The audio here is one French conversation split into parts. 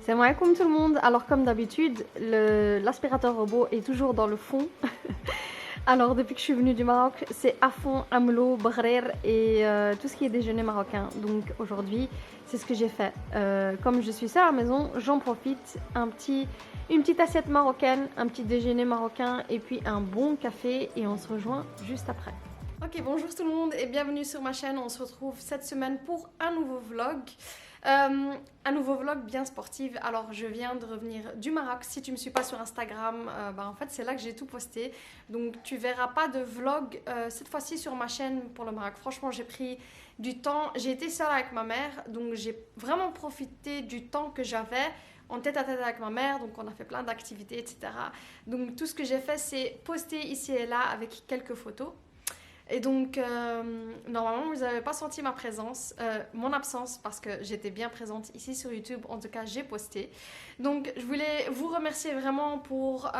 Salam alaikum tout le monde. Alors comme d'habitude, l'aspirateur robot est toujours dans le fond. Alors depuis que je suis venue du Maroc, c'est à fond amlo, brer et tout ce qui est déjeuner marocain. Donc aujourd'hui, c'est ce que j'ai fait. Comme je suis seule à la maison, j'en profite. Une petite assiette marocaine, un petit déjeuner marocain et puis un bon café et on se rejoint juste après. Ok, bonjour tout le monde et bienvenue sur ma chaîne. On se retrouve cette semaine pour un nouveau vlog. Un nouveau vlog bien sportif. Alors je viens de revenir du Maroc. Si tu me suis pas sur Instagram, en fait c'est là que j'ai tout posté. Donc tu verras pas de vlog cette fois-ci sur ma chaîne pour le Maroc. Franchement j'ai pris du temps. J'ai été seule avec ma mère, donc j'ai vraiment profité du temps que j'avais en tête à tête avec ma mère. Donc on a fait plein d'activités, etc. Donc tout ce que j'ai fait c'est poster ici et là avec quelques photos. Et donc, normalement, vous n'avez pas senti ma présence, mon absence, parce que j'étais bien présente ici sur YouTube. En tout cas, j'ai posté. Donc, je voulais vous remercier vraiment pour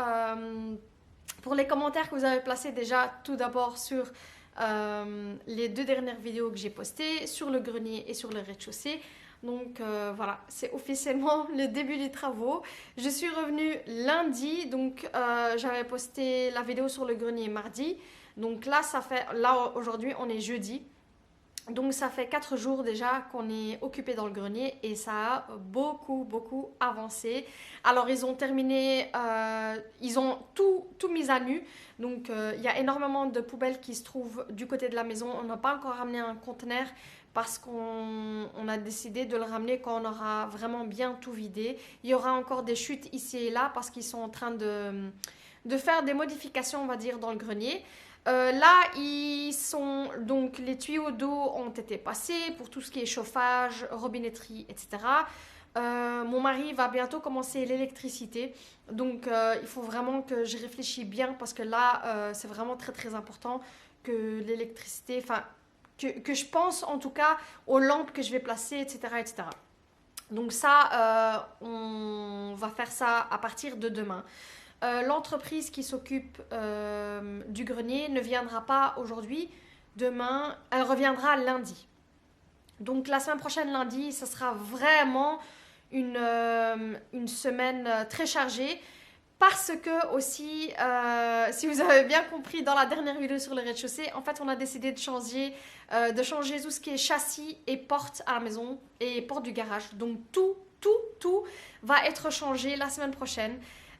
les commentaires que vous avez placés déjà, tout d'abord sur les 2 dernières vidéos que j'ai postées, sur le grenier et sur le rez-de-chaussée. Donc voilà, c'est officiellement le début des travaux. Je suis revenue lundi, donc j'avais posté la vidéo sur le grenier mardi. Donc là, aujourd'hui, on est jeudi. Donc ça fait 4 jours déjà qu'on est occupé dans le grenier et ça a beaucoup avancé. Alors ils ont terminé, ils ont tout mis à nu. Donc il y a énormément de poubelles qui se trouvent du côté de la maison. On n'a pas encore ramené un conteneur parce qu'on a décidé de le ramener quand on aura vraiment bien tout vidé. Il y aura encore des chutes ici et là parce qu'ils sont en train de faire des modifications, on va dire, dans le grenier. Là, donc les tuyaux d'eau ont été passés pour tout ce qui est chauffage, robinetterie, etc. Mon mari va bientôt commencer l'électricité, donc il faut vraiment que je réfléchisse bien parce que là, c'est vraiment très important que l'électricité, enfin que je pense en tout cas aux lampes que je vais placer, etc., etc. Donc ça, on va faire ça à partir de demain. L'entreprise qui s'occupe du grenier ne viendra pas aujourd'hui. Demain, elle reviendra lundi. Donc la semaine prochaine, lundi, ce sera vraiment une semaine très chargée. Parce que aussi, si vous avez bien compris dans la dernière vidéo sur le rez-de-chaussée, en fait on a décidé de changer tout ce qui est châssis et porte à la maison et porte du garage. Donc tout va être changé la semaine prochaine.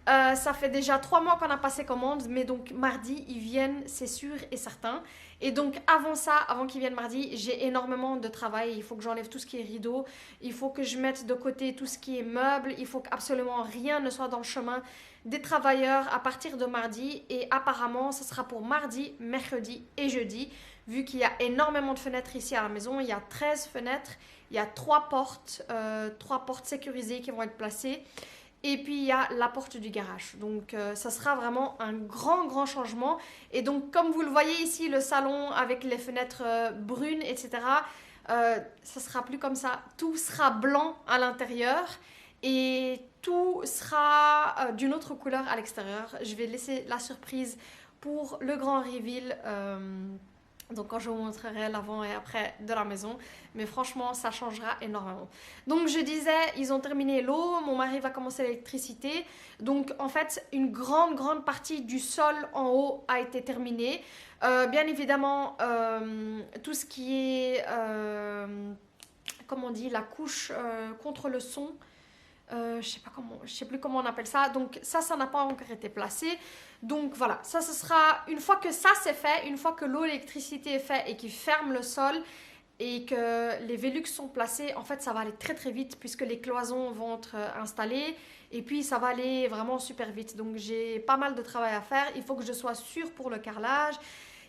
Ça fait déjà 3 mois qu'on a passé commande, mais donc mardi, ils viennent, c'est sûr et certain. Et donc avant ça, avant qu'ils viennent mardi, j'ai énormément de travail. Il faut que j'enlève tout ce qui est rideau, il faut que je mette de côté tout ce qui est meubles, il faut qu'absolument rien ne soit dans le chemin des travailleurs à partir de mardi. Et apparemment, ce sera pour mardi, mercredi et jeudi. Vu qu'il y a énormément de fenêtres ici à la maison, il y a 13 fenêtres, il y a 3 portes sécurisées qui vont être placées. Et puis il y a la porte du garage. Donc ça sera vraiment un grand changement. Et donc comme vous le voyez ici, le salon avec les fenêtres brunes, etc. Ça sera plus comme ça. Tout sera blanc à l'intérieur et tout sera d'une autre couleur à l'extérieur. Je vais laisser la surprise pour le grand reveal. Donc quand je vous montrerai l'avant et après de la maison. Mais franchement, ça changera énormément. Donc je disais, ils ont terminé l'eau. Mon mari va commencer l'électricité. Donc en fait, une grande partie du sol en haut a été terminée. Bien évidemment, tout ce qui est, comment on dit, la couche contre le son. Je sais plus comment on appelle ça. Donc ça n'a pas encore été placé. Donc voilà, ça ce sera une fois que ça c'est fait, une fois que l'eau l'électricité est faite et qu'il ferme le sol et que les Velux sont placés, en fait ça va aller très vite puisque les cloisons vont être installées et puis ça va aller vraiment super vite. Donc j'ai pas mal de travail à faire. Il faut que je sois sûre pour le carrelage.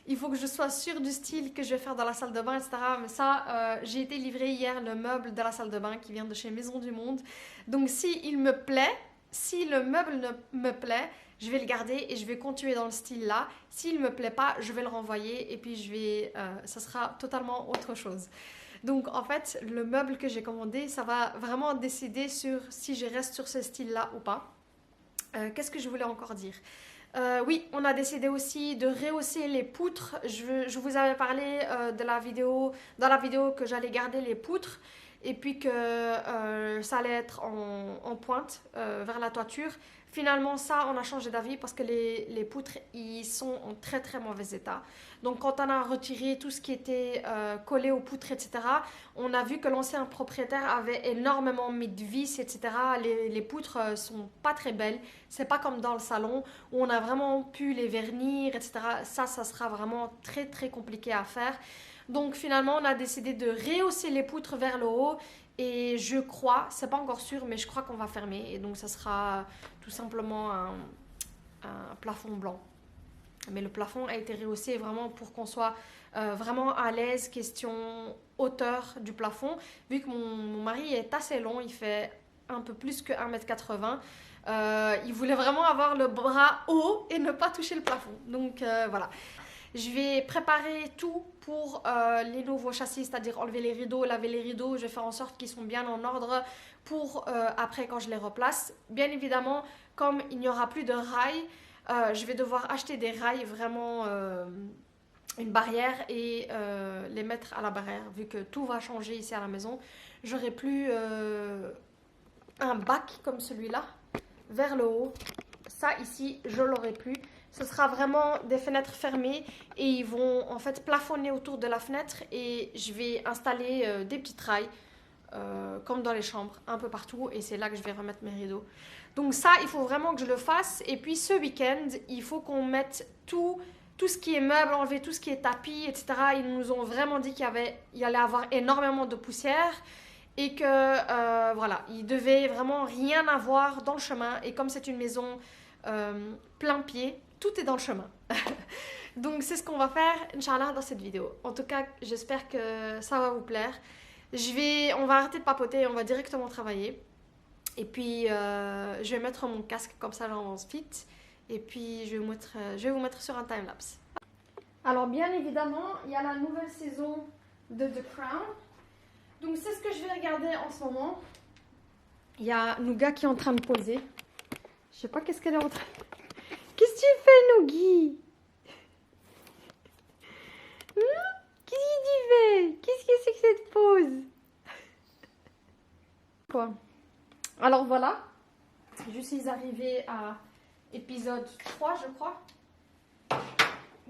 Il faut que je sois sûre du style que je vais faire dans la salle de bain, etc. Mais ça, j'ai été livré hier le meuble de la salle de bain qui vient de chez Maison du Monde. Donc si le meuble me plaît, je vais le garder et je vais continuer dans le style là. S'il me plaît pas, je vais le renvoyer et puis ça sera totalement autre chose. Donc en fait, le meuble que j'ai commandé, ça va vraiment décider sur si je reste sur ce style là ou pas. Qu'est-ce que je voulais encore dire? Oui, on a décidé aussi de rehausser les poutres. Je vous avais parlé dans la vidéo que j'allais garder les poutres. et puis que ça allait être en pointe vers la toiture. Finalement, ça, on a changé d'avis parce que les poutres, ils sont en très très mauvais état. Donc, quand on a retiré tout ce qui était collé aux poutres, etc., on a vu que l'ancien propriétaire avait énormément mis de vis, etc. Les poutres sont pas très belles. C'est pas comme dans le salon où on a vraiment pu les vernir, etc. Ça sera vraiment très très compliqué à faire. Donc, finalement, on a décidé de rehausser les poutres vers le haut. Et je crois, c'est pas encore sûr, mais je crois qu'on va fermer. Et donc, ça sera tout simplement un plafond blanc. Mais le plafond a été rehaussé vraiment pour qu'on soit vraiment à l'aise, question hauteur du plafond. Vu que mon mari est assez long, il fait un peu plus que 1,80 m. Il voulait vraiment avoir le bras haut et ne pas toucher le plafond. Donc voilà. Je vais préparer tout pour les nouveaux châssis, c'est-à-dire enlever les rideaux, laver les rideaux. Je vais faire en sorte qu'ils sont bien en ordre pour après quand je les replace. Bien évidemment, comme il n'y aura plus de rails, je vais devoir acheter des rails, vraiment une barrière et les mettre à la barrière. Vu que tout va changer ici à la maison, j'aurai plus un bac comme celui-là vers le haut. Ça ici, je l'aurai plus. Ce sera vraiment des fenêtres fermées et ils vont en fait plafonner autour de la fenêtre et je vais installer des petits rails comme dans les chambres, un peu partout, et c'est là que je vais remettre mes rideaux. Donc ça, il faut vraiment que je le fasse. Et puis ce week-end, il faut qu'on mette tout ce qui est meubles, enlever tout ce qui est tapis, etc. Ils nous ont vraiment dit qu'il y allait avoir énormément de poussière et que voilà, il devait vraiment rien avoir dans le chemin. Et comme c'est une maison plein pied, tout est dans le chemin. Donc c'est ce qu'on va faire, Inch'Allah, dans cette vidéo. En tout cas, j'espère que ça va vous plaire. On va arrêter de papoter, on va directement travailler. Et puis je vais mettre mon casque, comme ça j'avance vite. Et puis je vais vous mettre sur un timelapse. Alors bien évidemment, il y a la nouvelle saison de The Crown. Donc c'est ce que je vais regarder en ce moment. Il y a Nougat qui est en train de poser. Je sais pas qu'est-ce qu'elle est en train... Qu'est-ce que tu fais, Nougi? Qu'est-ce que tu fais? Qu'est-ce que c'est que cette pose? Quoi? Alors voilà, je suis arrivée à épisode 3, je crois.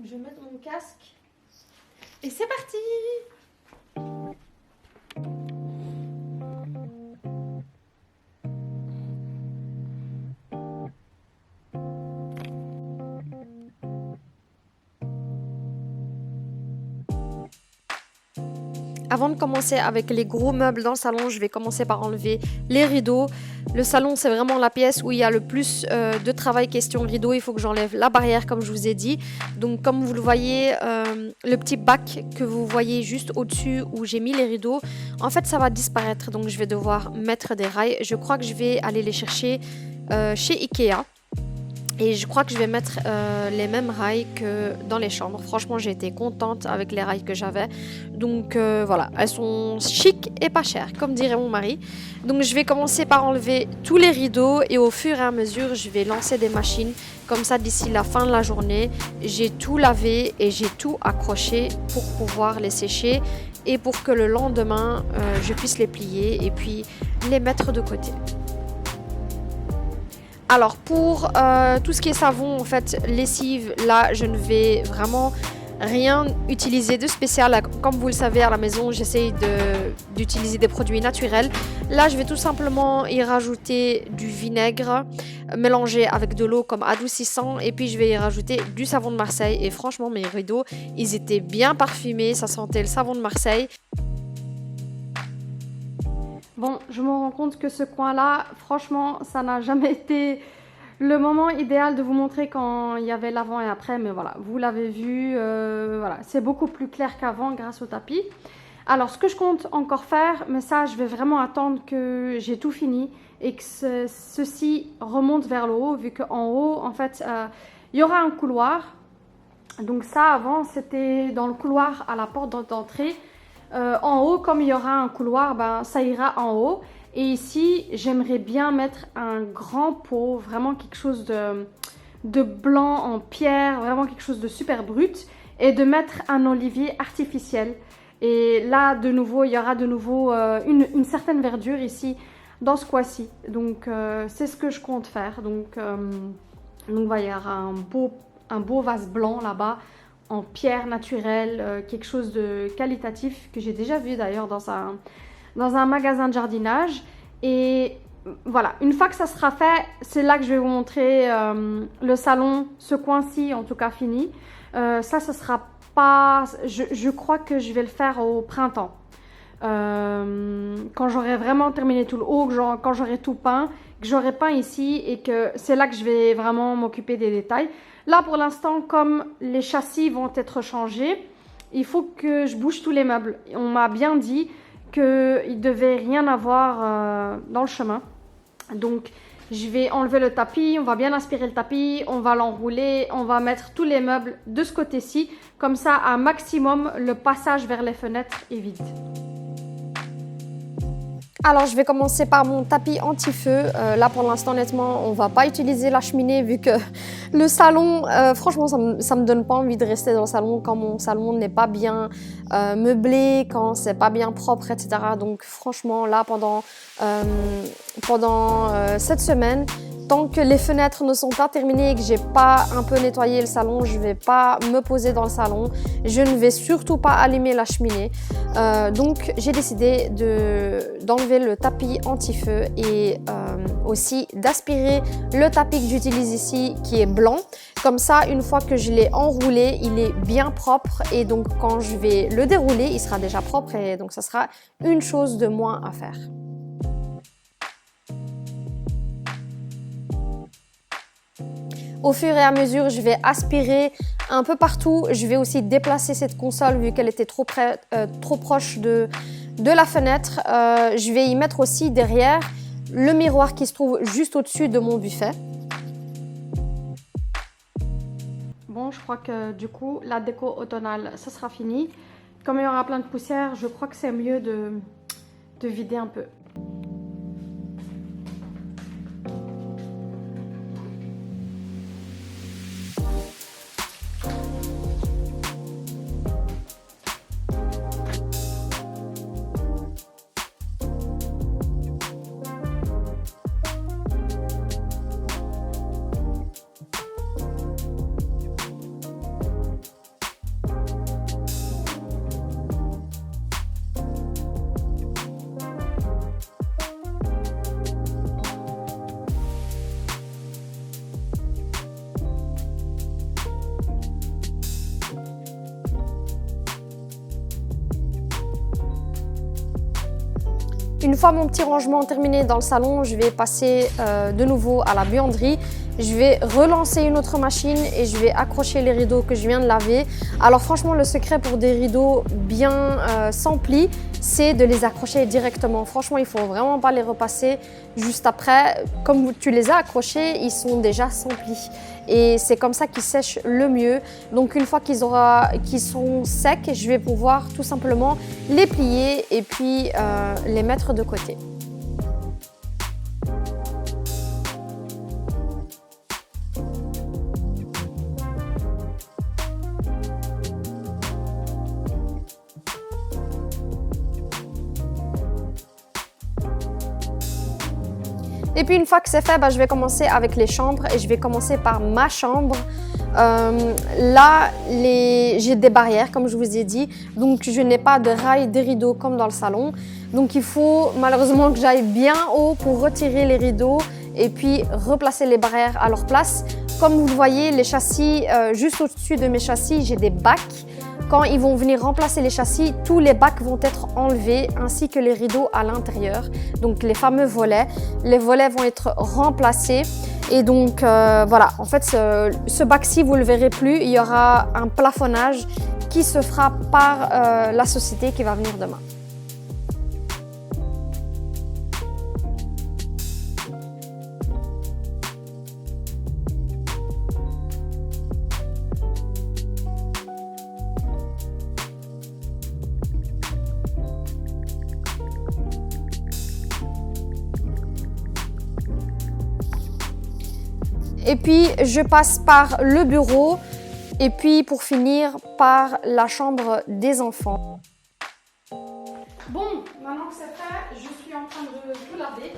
Je vais mettre mon casque. Et c'est parti! Avant de commencer avec les gros meubles dans le salon, je vais commencer par enlever les rideaux. Le salon, c'est vraiment la pièce où il y a le plus de travail question rideaux. Il faut que j'enlève la barrière, comme je vous ai dit. Donc, comme vous le voyez, le petit bac que vous voyez juste au-dessus où j'ai mis les rideaux, en fait, ça va disparaître. Donc, je vais devoir mettre des rails. Je crois que je vais aller les chercher chez Ikea. Et je crois que je vais mettre les mêmes rails que dans les chambres. Franchement, j'ai été contente avec les rails que j'avais. Donc voilà, elles sont chic et pas chères, comme dirait mon mari. Donc je vais commencer par enlever tous les rideaux et au fur et à mesure, je vais lancer des machines. Comme ça, d'ici la fin de la journée, j'ai tout lavé et j'ai tout accroché pour pouvoir les sécher. Et pour que le lendemain, je puisse les plier et puis les mettre de côté. Alors pour tout ce qui est savon, en fait, lessive, là je ne vais vraiment rien utiliser de spécial. Comme vous le savez, à la maison, j'essaye d'utiliser des produits naturels. Là, je vais tout simplement y rajouter du vinaigre mélangé avec de l'eau comme adoucissant. Et puis je vais y rajouter du savon de Marseille. Et franchement, mes rideaux, ils étaient bien parfumés. Ça sentait le savon de Marseille. Bon, je me rends compte que ce coin-là, franchement, ça n'a jamais été le moment idéal de vous montrer quand il y avait l'avant et après. Mais voilà, vous l'avez vu, voilà, c'est beaucoup plus clair qu'avant grâce au tapis. Alors, ce que je compte encore faire, mais ça, je vais vraiment attendre que j'ai tout fini et que ceci remonte vers le haut, vu qu'en haut, en fait, il y aura un couloir. Donc ça, avant, c'était dans le couloir à la porte d'entrée. En haut, comme il y aura un couloir, ben, ça ira en haut. Et ici, j'aimerais bien mettre un grand pot, vraiment quelque chose de blanc en pierre, vraiment quelque chose de super brut. Et de mettre un olivier artificiel. Et là, de nouveau, il y aura de nouveau une certaine verdure ici, dans ce coin-ci. Donc, c'est ce que je compte faire. Donc voilà, il y aura un beau vase blanc là-bas, en pierre naturelle, quelque chose de qualitatif, que j'ai déjà vu d'ailleurs dans un magasin de jardinage. Et voilà, une fois que ça sera fait, c'est là que je vais vous montrer le salon, ce coin-ci en tout cas fini. Ça sera pas... Je crois que je vais le faire au printemps. Quand j'aurai vraiment terminé tout le haut, quand j'aurai tout peint, que j'aurai peint ici et que c'est là que je vais vraiment m'occuper des détails. Là pour l'instant, comme les châssis vont être changés, il faut que je bouge tous les meubles. On m'a bien dit qu'il ne devait rien avoir dans le chemin. Donc je vais enlever le tapis, on va bien aspirer le tapis, on va l'enrouler, on va mettre tous les meubles de ce côté-ci. Comme ça, à maximum, le passage vers les fenêtres est vide. Alors, je vais commencer par mon tapis anti-feu. Là, pour l'instant, honnêtement, on ne va pas utiliser la cheminée vu que le salon, franchement, ça me donne pas envie de rester dans le salon quand mon salon n'est pas bien meublé, quand c'est pas bien propre, etc. Donc, franchement, là, pendant cette semaine, tant que les fenêtres ne sont pas terminées et que j'ai pas un peu nettoyé le salon, je vais pas me poser dans le salon. Je ne vais surtout pas allumer la cheminée. Donc j'ai décidé d'enlever le tapis anti-feu et aussi d'aspirer le tapis que j'utilise ici qui est blanc. Comme ça, une fois que je l'ai enroulé, il est bien propre et donc quand je vais le dérouler, il sera déjà propre et donc ça sera une chose de moins à faire. Au fur et à mesure, je vais aspirer un peu partout. Je vais aussi déplacer cette console vu qu'elle était trop proche de la fenêtre. Je vais y mettre aussi derrière le miroir qui se trouve juste au-dessus de mon buffet. Bon, je crois que du coup, la déco automnale, ça sera fini. Comme il y aura plein de poussière, je crois que c'est mieux de vider un peu. Une fois mon petit rangement terminé dans le salon, je vais passer de nouveau à la buanderie. Je vais relancer une autre machine et je vais accrocher les rideaux que je viens de laver. Alors franchement, le secret pour des rideaux bien sans plis, c'est de les accrocher directement. Franchement, il ne faut vraiment pas les repasser juste après. Comme tu les as accrochés, ils sont déjà sans plis. Et c'est comme ça qu'ils sèchent le mieux. Donc une fois qu'ils sont secs, je vais pouvoir tout simplement les plier et puis les mettre de côté. Et puis une fois que c'est fait, je vais commencer avec les chambres et je vais commencer par ma chambre. Là, j'ai des barrières comme je vous ai dit, donc je n'ai pas de rails de rideaux comme dans le salon. Donc il faut malheureusement que j'aille bien haut pour retirer les rideaux et puis replacer les barrières à leur place. Comme vous le voyez, les châssis, juste au-dessus de mes châssis, j'ai des bacs. Quand ils vont venir remplacer les châssis, tous les bacs vont être enlevés ainsi que les rideaux à l'intérieur. Donc les fameux volets. Les volets vont être remplacés. Et donc voilà, en fait ce bac-ci, vous ne le verrez plus. Il y aura un plafonnage qui se fera par la société qui va venir demain. Et puis, je passe par le bureau et puis pour finir par la chambre des enfants. Bon, maintenant que c'est fait, je suis en train de tout laver.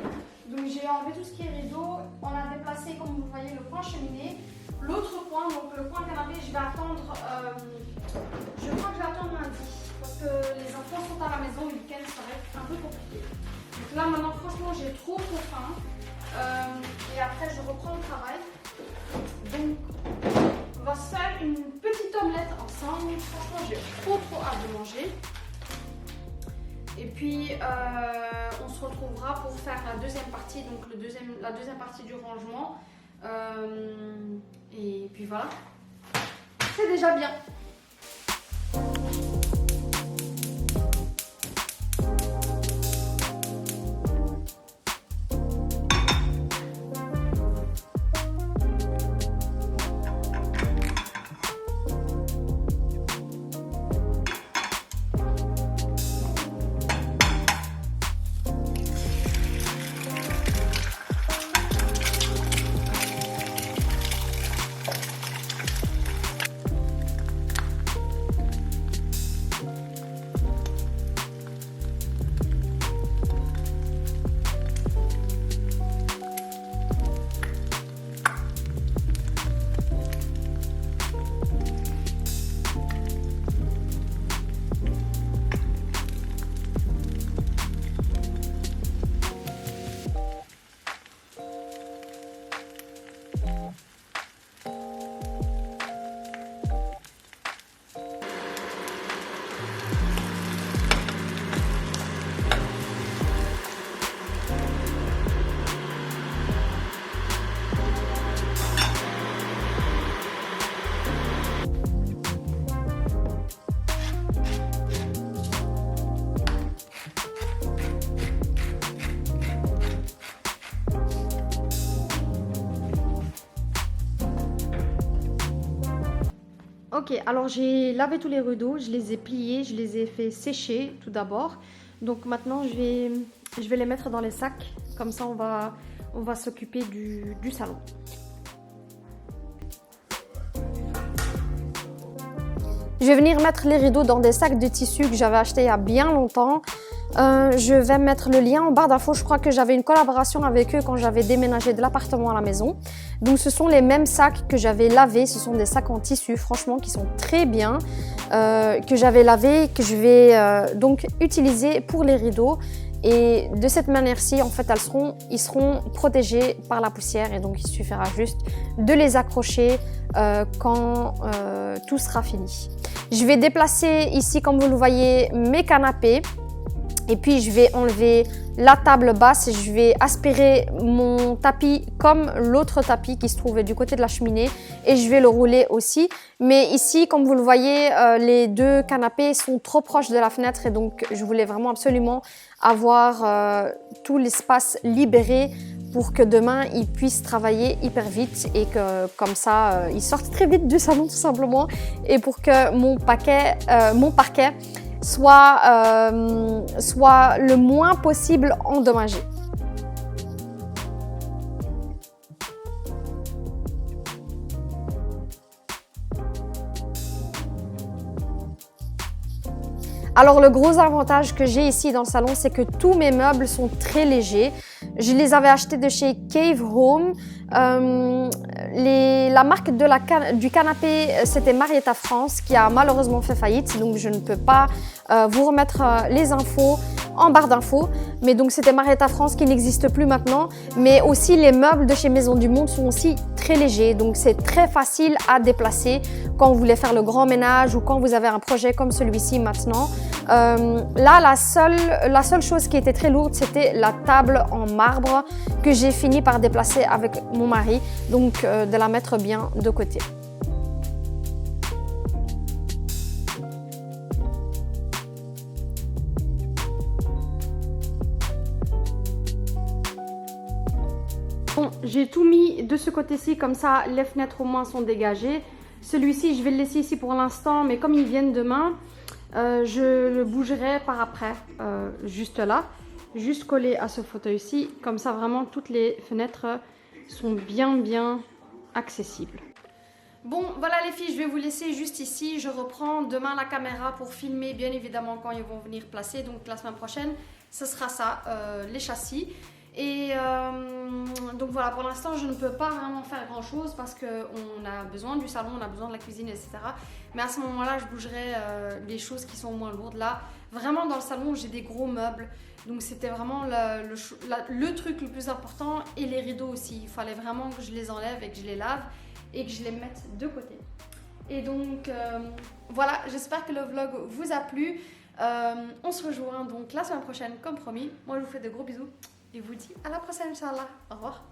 Donc j'ai enlevé tout ce qui est rideau. On a déplacé, comme vous voyez, le coin cheminée. L'autre coin, donc le coin canapé, je vais attendre, je crois que je vais attendre lundi. Parce que les enfants sont à la maison le week-end, ça va être un peu compliqué. Donc là maintenant, franchement, j'ai trop faim. Et après, je reprends le travail. Donc, on va se faire une petite omelette ensemble. Franchement, j'ai trop hâte de manger. Et puis, on se retrouvera pour faire la deuxième partie, donc la deuxième partie du rangement. Et puis voilà, c'est déjà bien. Ok, alors j'ai lavé tous les rideaux, je les ai pliés, je les ai fait sécher tout d'abord. Donc maintenant je vais les mettre dans les sacs, comme ça on va s'occuper du salon. Je vais venir mettre les rideaux dans des sacs de tissu que j'avais achetés il y a bien longtemps. Je vais mettre le lien en barre d'infos. Je crois que j'avais une collaboration avec eux quand j'avais déménagé de l'appartement à la maison. Donc ce sont les mêmes sacs que j'avais lavés. Ce sont des sacs en tissu, franchement, qui sont très bien, que j'avais lavés, que je vais donc utiliser pour les rideaux. Et de cette manière-ci, en fait, ils seront protégés par la poussière. Et donc il suffira juste de les accrocher quand tout sera fini. Je vais déplacer ici, comme vous le voyez, mes canapés. Et puis je vais enlever la table basse et je vais aspirer mon tapis comme l'autre tapis qui se trouvait du côté de la cheminée et je vais le rouler aussi. Mais ici, comme vous le voyez, les deux canapés sont trop proches de la fenêtre et donc je voulais vraiment absolument avoir tout l'espace libéré pour que demain ils puissent travailler hyper vite et que comme ça ils sortent très vite du salon tout simplement et pour que mon parquet soit le moins possible endommagé. Alors le gros avantage que j'ai ici dans le salon, c'est que tous mes meubles sont très légers. Je les avais achetés de chez Cave Home. La marque du canapé, c'était Marietta France qui a malheureusement fait faillite. Donc je ne peux pas vous remettre les infos en barre d'infos. Mais donc c'était Marietta France qui n'existe plus maintenant. Mais aussi les meubles de chez Maison du Monde sont aussi très légers. Donc c'est très facile à déplacer quand vous voulez faire le grand ménage ou quand vous avez un projet comme celui-ci maintenant. Là, la seule chose qui était très lourde, c'était la table en marbre que j'ai fini par déplacer avec mon mari, donc de la mettre bien de côté. Bon, j'ai tout mis de ce côté-ci, comme ça les fenêtres au moins sont dégagées. Celui-ci, je vais le laisser ici pour l'instant, mais comme ils viennent demain, je le bougerai par après, juste là, juste collé à ce fauteuil-ci. Comme ça, vraiment, toutes les fenêtres sont bien accessibles. Bon, voilà les filles, je vais vous laisser juste ici. Je reprends demain la caméra pour filmer, bien évidemment, quand ils vont venir placer. Donc la semaine prochaine, ce sera ça, les châssis. Et donc voilà, pour l'instant, je ne peux pas vraiment faire grand-chose parce qu'on a besoin du salon, on a besoin de la cuisine, etc. Mais à ce moment-là, je bougerai les choses qui sont moins lourdes. Là, vraiment, dans le salon, j'ai des gros meubles. Donc c'était vraiment le truc le plus important. Et les rideaux aussi. Il fallait vraiment que je les enlève et que je les lave et que je les mette de côté. Et donc voilà, j'espère que le vlog vous a plu. On se rejoint donc la semaine prochaine comme promis. Moi je vous fais de gros bisous et vous dis à la prochaine, Inch'Allah. Au revoir.